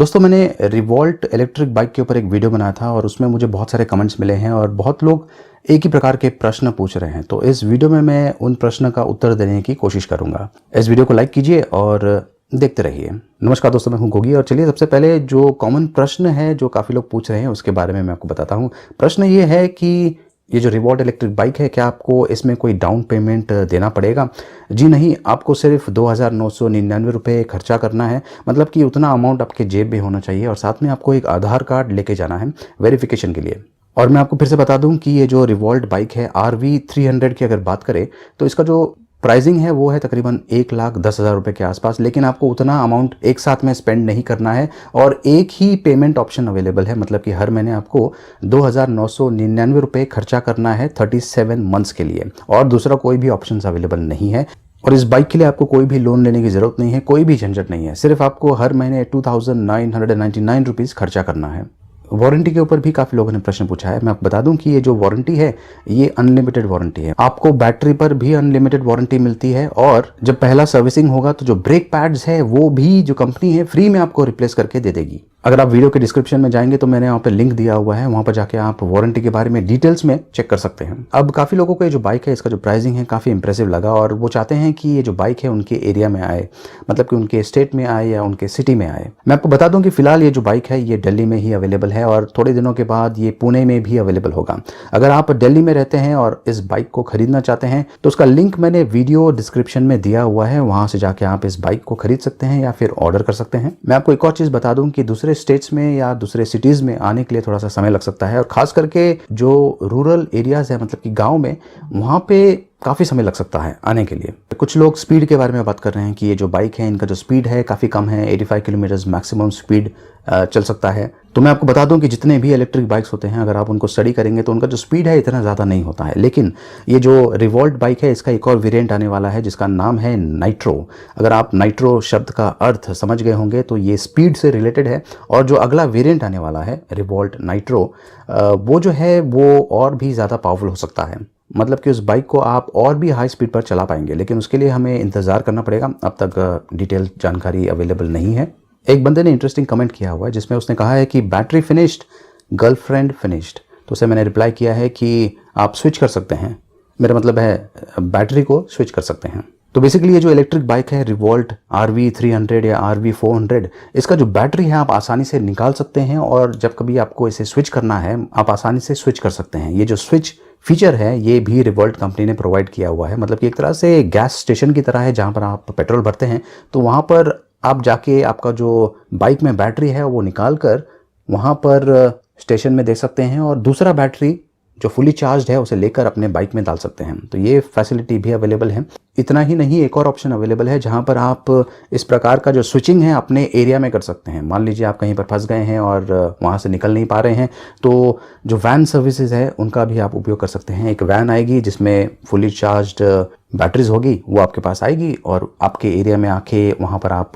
दोस्तों मैंने revolt electric bike के ऊपर एक वीडियो बनाया था और उसमें मुझे बहुत सारे कमेंट्स मिले हैं और बहुत लोग एक ही प्रकार के प्रश्न पूछ रहे हैं। तो इस वीडियो में मैं उन प्रश्न का उत्तर देने की कोशिश करूंगा। इस वीडियो को लाइक कीजिए और देखते रहिए। नमस्कार दोस्तों, मैं हूं गोगी और चलिए सबसे पहले जो कॉमन प्रश्न है जो काफ़ी लोग पूछ रहे हैं उसके बारे में मैं आपको बताता हूँ। प्रश्न ये है कि ये जो रिवॉल्ट इलेक्ट्रिक बाइक है, क्या आपको इसमें कोई डाउन पेमेंट देना पड़ेगा? जी नहीं, आपको सिर्फ 2,999 रुपये खर्चा करना है। मतलब कि उतना अमाउंट आपके जेब में होना चाहिए और साथ में आपको एक आधार कार्ड लेके जाना है वेरिफिकेशन के लिए। और मैं आपको फिर से बता दूं कि ये जो रिवॉल्ट बाइक है RV300 की अगर बात करें तो इसका जो प्राइसिंग है वो है तकरीबन 1,10,000 रुपये के आसपास, लेकिन आपको उतना अमाउंट एक साथ में स्पेंड नहीं करना है और एक ही पेमेंट ऑप्शन अवेलेबल है। मतलब कि हर महीने आपको 2,999 रुपये खर्चा करना है 37 मंथ्स के लिए और दूसरा कोई भी ऑप्शन अवेलेबल नहीं है। और इस बाइक के लिए आपको कोई भी लोन लेने की ज़रूरत नहीं है, कोई भी झंझट नहीं है। सिर्फ आपको हर महीने 2,999 रुपीज़ खर्चा करना है। वारंटी के ऊपर भी काफ़ी लोगों ने प्रश्न पूछा है। मैं आपको बता दूं कि ये जो वारंटी है ये अनलिमिटेड वारंटी है। आपको बैटरी पर भी अनलिमिटेड वारंटी मिलती है और जब पहला सर्विसिंग होगा तो जो ब्रेक पैड्स है वो भी जो कंपनी है फ्री में आपको रिप्लेस करके दे देगी। अगर आप वीडियो के डिस्क्रिप्शन में जाएंगे तो मैंने वहाँ पे लिंक दिया हुआ है, वहाँ पर जाके आप वारंटी के बारे में डिटेल्स में चेक कर सकते हैं। अब काफ़ी लोगों को ये जो बाइक है इसका जो प्राइसिंग है काफ़ी इंप्रेसिव लगा और वो चाहते हैं कि ये जो बाइक है उनके एरिया में आए, मतलब कि उनके स्टेट में आए या उनके सिटी में आए। मैं आपको बता दूं कि फिलहाल ये जो बाइक है ये दिल्ली में ही अवेलेबल है और थोड़े दिनों के बाद ये पुणे में भी अवेलेबल होगा। अगर आप दिल्ली में रहते हैं और इस बाइक को खरीदना चाहते हैं तो उसका लिंक मैंने वीडियो डिस्क्रिप्शन में दिया हुआ है, वहाँ से जाके आप इस बाइक को खरीद सकते हैं या फिर ऑर्डर कर सकते हैं। मैं आपको एक और चीज़ बता दूं कि दूसरे स्टेट्स में या दूसरे सिटीज़ में आने के लिए थोड़ा सा समय लग सकता है और खास करके जो रूरल एरियाज़ है, मतलब कि गांव में, वहाँ पे काफ़ी समय लग सकता है आने के लिए। कुछ लोग स्पीड के बारे में बात कर रहे हैं कि ये जो बाइक है इनका जो स्पीड है काफ़ी कम है, 85 किलोमीटर मैक्सिमम स्पीड चल सकता है। तो मैं आपको बता दूं कि जितने भी इलेक्ट्रिक बाइक्स होते हैं अगर आप उनको स्टडी करेंगे तो उनका जो स्पीड है इतना ज़्यादा नहीं होता है। लेकिन ये जो रिवॉल्ट बाइक है इसका एक और वेरिएंट आने वाला है जिसका नाम है नाइट्रो। अगर आप नाइट्रो शब्द का अर्थ समझ गए होंगे तो ये स्पीड से रिलेटेड है। और जो अगला वेरिएंट आने वाला है रिवॉल्ट नाइट्रो, वो जो है वो और भी ज़्यादा पावरफुल हो सकता है। मतलब कि उस बाइक को आप और भी हाई स्पीड पर चला पाएंगे, लेकिन उसके लिए हमें इंतज़ार करना पड़ेगा। अब तक डिटेल जानकारी अवेलेबल नहीं है। एक बंदे ने इंटरेस्टिंग कमेंट किया हुआ है जिसमें उसने कहा है कि बैटरी फिनिश्ड, गर्लफ्रेंड फिनिश्ड। तो उसे मैंने रिप्लाई किया है कि आप स्विच कर सकते हैं, मेरा मतलब है बैटरी को स्विच कर सकते हैं। तो बेसिकली ये जो इलेक्ट्रिक बाइक है रिवॉल्ट RV300 या RV400, इसका जो बैटरी है आप आसानी से निकाल सकते हैं और जब कभी आपको इसे स्विच करना है आप आसानी से स्विच कर सकते हैं। ये जो स्विच फीचर है ये भी रिवॉल्ट कंपनी ने प्रोवाइड किया हुआ है। मतलब कि एक तरह से गैस स्टेशन की तरह है, जहाँ पर आप पेट्रोल भरते हैं तो वहाँ पर आप जाके आपका जो बाइक में बैटरी है वो निकाल कर वहाँ पर स्टेशन में दे सकते हैं और दूसरा बैटरी जो फुली चार्ज है उसे लेकर अपने बाइक में डाल सकते हैं। तो ये फैसिलिटी भी अवेलेबल है। इतना ही नहीं, एक और ऑप्शन अवेलेबल है जहां पर आप इस प्रकार का जो स्विचिंग है अपने एरिया में कर सकते हैं। मान लीजिए आप कहीं पर फंस गए हैं और वहां से निकल नहीं पा रहे हैं तो जो वैन सर्विसेज है उनका भी आप उपयोग कर सकते हैं। एक वैन आएगी जिसमें फुली चार्ज्ड बैटरीज होगी, वो आपके पास आएगी और आपके एरिया में आके वहाँ पर आप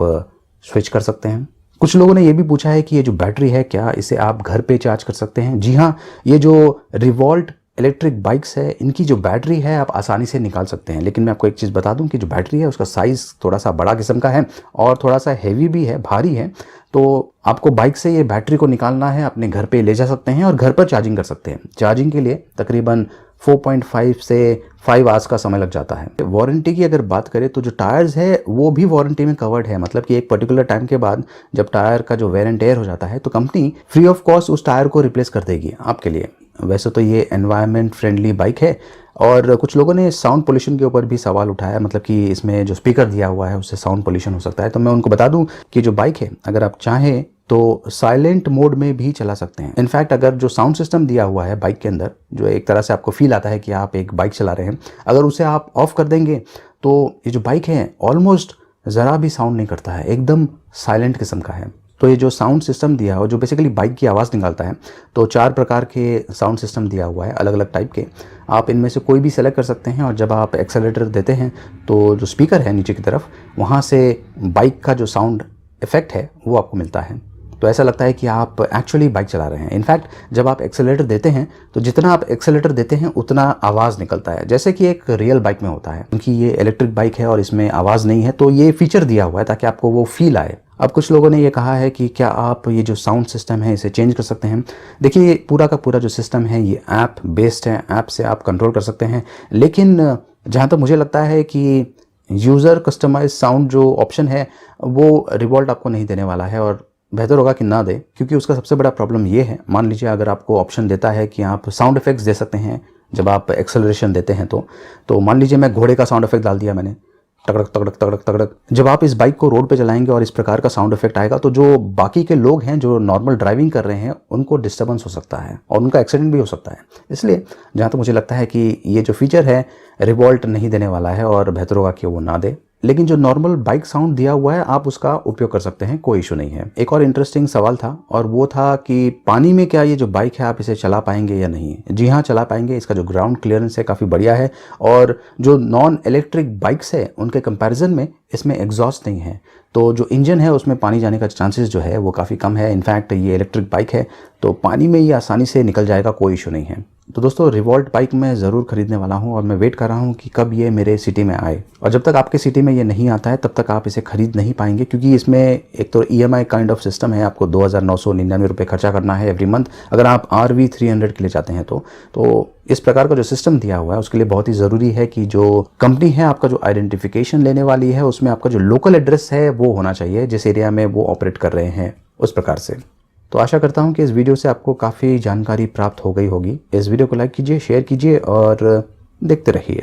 स्विच कर सकते हैं। कुछ लोगों ने ये भी पूछा है कि ये जो बैटरी है क्या इसे आप घर पे चार्ज कर सकते हैं? जी हाँ, ये जो रिवॉल्ट इलेक्ट्रिक बाइक्स है इनकी जो बैटरी है आप आसानी से निकाल सकते हैं। लेकिन मैं आपको एक चीज़ बता दूं कि जो बैटरी है उसका साइज़ थोड़ा सा बड़ा किस्म का है और थोड़ा सा हैवी भी है, भारी है। तो आपको बाइक से ये बैटरी को निकालना है, अपने घर पे ले जा सकते हैं और घर पर चार्जिंग कर सकते हैं। चार्जिंग के लिए तकरीबन 4.5 से 5 आवर्स का समय लग जाता है। वारंटी की अगर बात करें तो जो टायर्स है वो भी वारंटी में कवर्ड है। मतलब कि एक पर्टिकुलर टाइम के बाद जब टायर का जो वेयर एंड टेयर हो जाता है तो कंपनी फ्री ऑफ कॉस्ट उस टायर को रिप्लेस कर देगी आपके लिए। वैसे तो ये एनवायरनमेंट फ्रेंडली बाइक है। और कुछ लोगों ने साउंड पोल्यूशन के ऊपर भी सवाल उठाया, मतलब कि इसमें जो स्पीकर दिया हुआ है उससे साउंड पोल्यूशन हो सकता है। तो मैं उनको बता दूं कि जो बाइक है अगर आप चाहें तो साइलेंट मोड में भी चला सकते हैं। इनफैक्ट अगर जो साउंड सिस्टम दिया हुआ है बाइक के अंदर, जो एक तरह से आपको फील आता है कि आप एक बाइक चला रहे हैं, अगर उसे आप ऑफ कर देंगे तो ये जो बाइक है ऑलमोस्ट ज़रा भी साउंड नहीं करता है, एकदम साइलेंट किस्म का है। तो ये जो साउंड सिस्टम दिया हुआ जो बेसिकली बाइक की आवाज़ निकालता है, तो 4 प्रकार के साउंड सिस्टम दिया हुआ है अलग अलग टाइप के। आप इनमें से कोई भी सेलेक्ट कर सकते हैं और जब आप एक्सेलेरेटर देते हैं तो जो स्पीकर है नीचे की तरफ, वहाँ से बाइक का जो साउंड इफेक्ट है वो आपको मिलता है। तो ऐसा लगता है कि आप एक्चुअली बाइक चला रहे हैं। इनफैक्ट जब आप एक्सेलेरेटर देते हैं तो जितना आप एक्सेलेरेटर देते हैं उतना आवाज़ निकलता है, जैसे कि एक रियल बाइक में होता है। क्योंकि ये इलेक्ट्रिक बाइक है और इसमें आवाज़ नहीं है तो ये फीचर दिया हुआ है ताकि आपको वो फील आए। अब कुछ लोगों ने ये कहा है कि क्या आप ये जो साउंड सिस्टम है इसे चेंज कर सकते हैं। देखिए ये पूरा का पूरा जो सिस्टम है ये ऐप बेस्ड है, ऐप से आप कंट्रोल कर सकते हैं। लेकिन जहाँ तक मुझे लगता है कि यूज़र कस्टमाइज साउंड जो ऑप्शन है वो रिवॉल्ट आपको नहीं देने वाला है, और बेहतर होगा कि ना दे, क्योंकि उसका सबसे बड़ा प्रॉब्लम ये है, मान लीजिए अगर आपको ऑप्शन देता है कि आप साउंड इफेक्ट्स दे सकते हैं जब आप एक्सेलरेशन देते हैं, तो मान लीजिए मैं घोड़े का साउंड इफेक्ट डाल दिया मैंने, तगड़क तगड़क तगड़क तगड़क। जब आप इस बाइक को रोड पे चलाएंगे और इस प्रकार का साउंड इफेक्ट आएगा तो जो बाकी के लोग हैं जो नॉर्मल ड्राइविंग कर रहे हैं उनको डिस्टर्बेंस हो सकता है और उनका एक्सीडेंट भी हो सकता है। इसलिए जहाँ तक मुझे लगता है कि ये जो फीचर है रिवॉल्ट नहीं देने वाला है, और बेहतर होगा कि वो ना दे। लेकिन जो नॉर्मल बाइक साउंड दिया हुआ है आप उसका उपयोग कर सकते हैं, कोई इशू नहीं है। एक और इंटरेस्टिंग सवाल था, और वो था कि पानी में क्या ये जो बाइक है आप इसे चला पाएंगे या नहीं। जी हाँ, चला पाएंगे। इसका जो ग्राउंड क्लियरेंस है काफ़ी बढ़िया है, और जो नॉन इलेक्ट्रिक बाइक्स है उनके कंपैरिजन में इसमें एग्जॉस्ट नहीं है, तो जो इंजन है उसमें पानी जाने का चांसेस जो है वो काफ़ी कम है। इनफैक्ट ये इलेक्ट्रिक बाइक है तो पानी में ये आसानी से निकल जाएगा, कोई इशू नहीं है। तो दोस्तों रिवॉल्ट बाइक मैं ज़रूर खरीदने वाला हूं, और मैं वेट कर रहा हूं कि कब ये मेरे सिटी में आए। और जब तक आपके सिटी में ये नहीं आता है तब तक आप इसे खरीद नहीं पाएंगे, क्योंकि इसमें एक तो EMI काइंड ऑफ सिस्टम है, आपको 2,999 रुपये खर्चा करना है एवरी मंथ अगर आप RV 300 के लिए जाते हैं। तो इस प्रकार का जो सिस्टम दिया हुआ है उसके लिए बहुत ही ज़रूरी है कि जो कंपनी है आपका जो आइडेंटिफिकेशन लेने वाली है उसमें आपका जो लोकल एड्रेस है वो होना चाहिए, जिस एरिया में वो ऑपरेट कर रहे हैं उस प्रकार से। तो आशा करता हूं कि इस वीडियो से आपको काफ़ी जानकारी प्राप्त हो गई होगी। इस वीडियो को लाइक कीजिए, शेयर कीजिए और देखते रहिए।